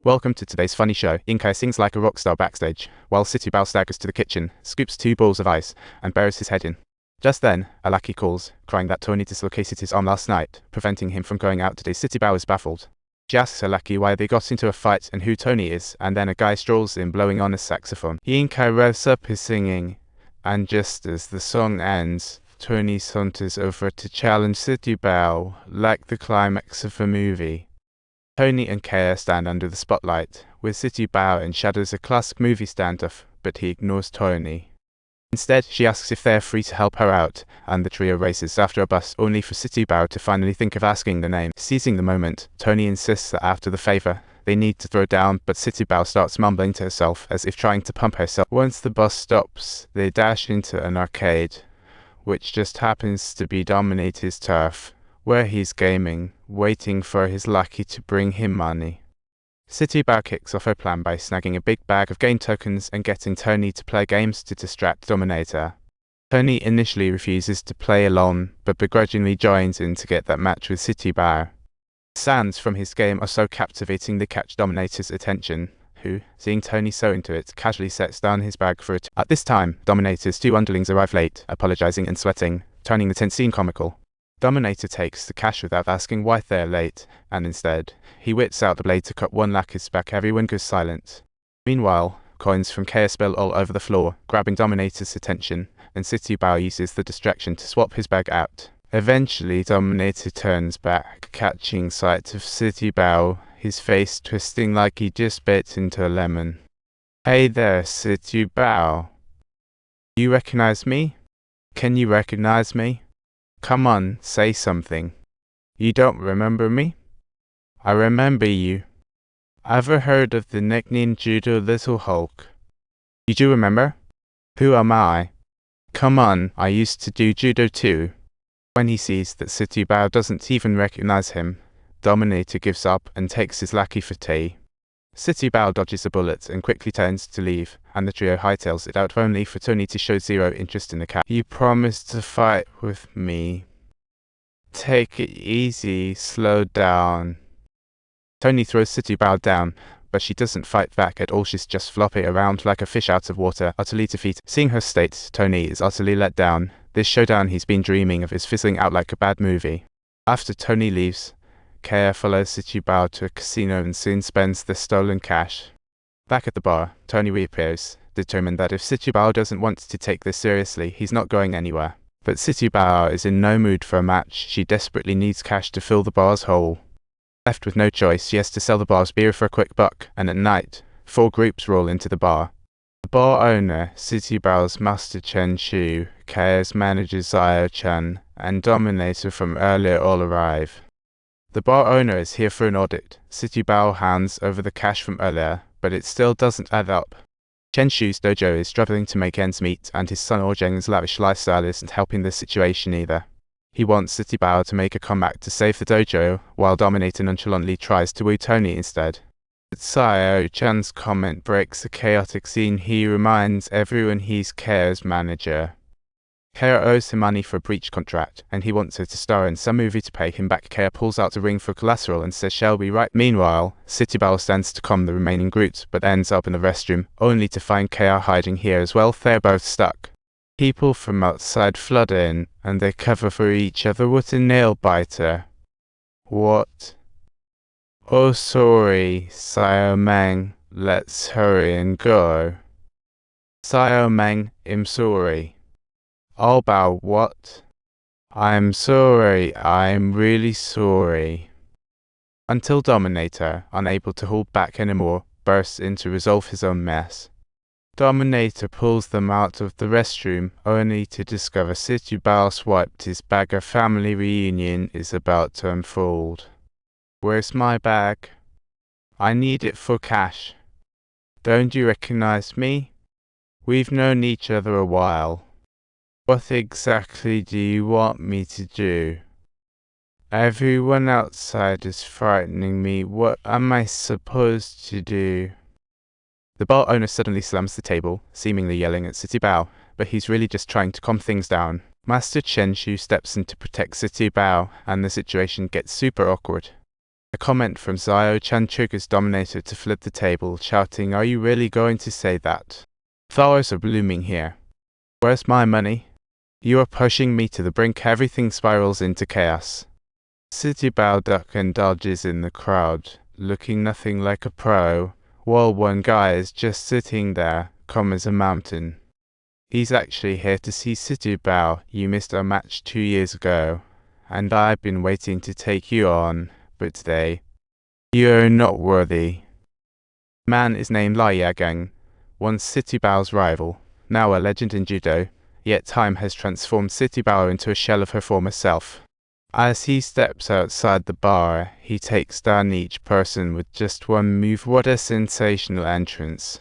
Welcome to today's funny show. Inkai sings like a rock star backstage, while Situ staggers to the kitchen, scoops 2 balls of ice, and buries his head in. Just then, a lackey calls, crying that Tony dislocated his arm last night, preventing him from going out today. Situ is baffled. She asks her lackey why they got into a fight and who Tony is, and then a guy strolls in blowing on a saxophone. Inkai revs up his singing, and just as the song ends, Tony saunters over to challenge Situ like the climax of a movie. Tony and Kaya stand under the spotlight, with Situ in shadows a classic movie standoff, but he ignores Tony. Instead, she asks if they're free to help her out, and the trio races after a bus, only for Situ to finally think of asking the name. Seizing the moment, Tony insists that after the favor, they need to throw down, but Situ starts mumbling to herself, as if trying to pump herself. Once the bus stops, they dash into an arcade, which just happens to be Dominator's turf, where he's gaming, waiting for his lackey to bring him money. Situ kicks off her plan by snagging a big bag of game tokens and getting Tony to play games to distract Dominator. Tony initially refuses to play along, but begrudgingly joins in to get that match with Situ. Sands from his game are so captivating they catch Dominator's attention, who, seeing Tony so into it, casually sets down his bag for it. At this time, Dominator's 2 underlings arrive late, apologizing and sweating, turning the tense scene comical. Dominator takes the cash without asking why they're late, and instead, he whips out the blade to cut one lackey's back. Everyone goes silent. Meanwhile, coins from Kaya spill all over the floor, grabbing Dominator's attention, and Situ uses the distraction to swap his bag out. Eventually, Dominator turns back, catching sight of Situ, his face twisting like he just bit into a lemon. "Hey there, Situ. You recognize me? Can you recognize me? Come on, say something. You don't remember me? I remember you. Ever heard of the nickname Judo Little Hulk? You do remember? Who am I? Come on, I used to do Judo too." When he sees that Situ doesn't even recognize him, Dominator gives up and takes his lackey for tea. Situ dodges a bullet and quickly turns to leave, and the trio hightails it out only for Tony to show zero interest in the cat. "You promised to fight with me. Take it easy, slow down." Tony throws Situ down, but she doesn't fight back at all. She's just flopping around like a fish out of water, utterly defeated. Seeing her state, Tony is utterly let down. This showdown he's been dreaming of is fizzling out like a bad movie. After Tony leaves, Kaya follows Situ to a casino and soon spends the stolen cash. Back at the bar, Tony reappears, determined that if Situ doesn't want to take this seriously, he's not going anywhere. But Situ is in no mood for a match. She desperately needs cash to fill the bar's hole. Left with no choice, she has to sell the bar's beer for a quick buck, and at night, 4 groups roll into the bar. The bar owner, Situ master Chen Shu, Kaya's manager Zio Chen, and Dominator from earlier all arrive. The bar owner is here for an audit. Situ hands over the cash from earlier, but it still doesn't add up. Chen Shu's dojo is struggling to make ends meet, and his son Orjeng's lavish lifestyle isn't helping the situation either. He wants Situ to make a comeback to save the dojo, while Dominator nonchalantly tries to woo Tony instead. But Zio Chen's comment breaks the chaotic scene. He reminds everyone he's Kaya's manager. Kaya owes him money for a breach contract, and he wants her to star in some movie to pay him back. Kaya pulls out a ring for collateral and says she'll be right. Meanwhile, Situ stands to calm the remaining groups, but ends up in the restroom, only to find Kaya hiding here as well. They're both stuck. People from outside flood in, and they cover for each other. What a nail-biter. What? Oh, sorry, Xiao Meng. Let's hurry and go. Xiao Meng, I'm sorry. All about what? I'm sorry, I'm really sorry. Until Dominator, unable to hold back anymore, bursts in to resolve his own mess. Dominator pulls them out of the restroom, only to discover Situ swiped his bag. A family reunion is about to unfold. "Where's my bag? I need it for cash. Don't you recognize me? We've known each other a while. What exactly do you want me to do? Everyone outside is frightening me. What am I supposed to do?" The bar owner suddenly slams the table, seemingly yelling at Situ, but he's really just trying to calm things down. Master Chen Shu steps in to protect Situ, and the situation gets super awkward. A comment from Zio-chan triggers Dominator to flip the table, shouting, "Are you really going to say that? Flowers are blooming here. Where's my money? You are pushing me to the brink." Everything spirals into chaos. Situ ducks and dodges in the crowd, looking nothing like a pro, while one guy is just sitting there, calm as a mountain. He's actually here to see Situ. "You missed our match 2 years ago, and I've been waiting to take you on, but today, you're not worthy." The man is named Yagang, once Situ's rival, now a legend in Judo, yet time has transformed Situ into a shell of her former self. As he steps outside the bar, he takes down each person with just one move. What a sensational entrance.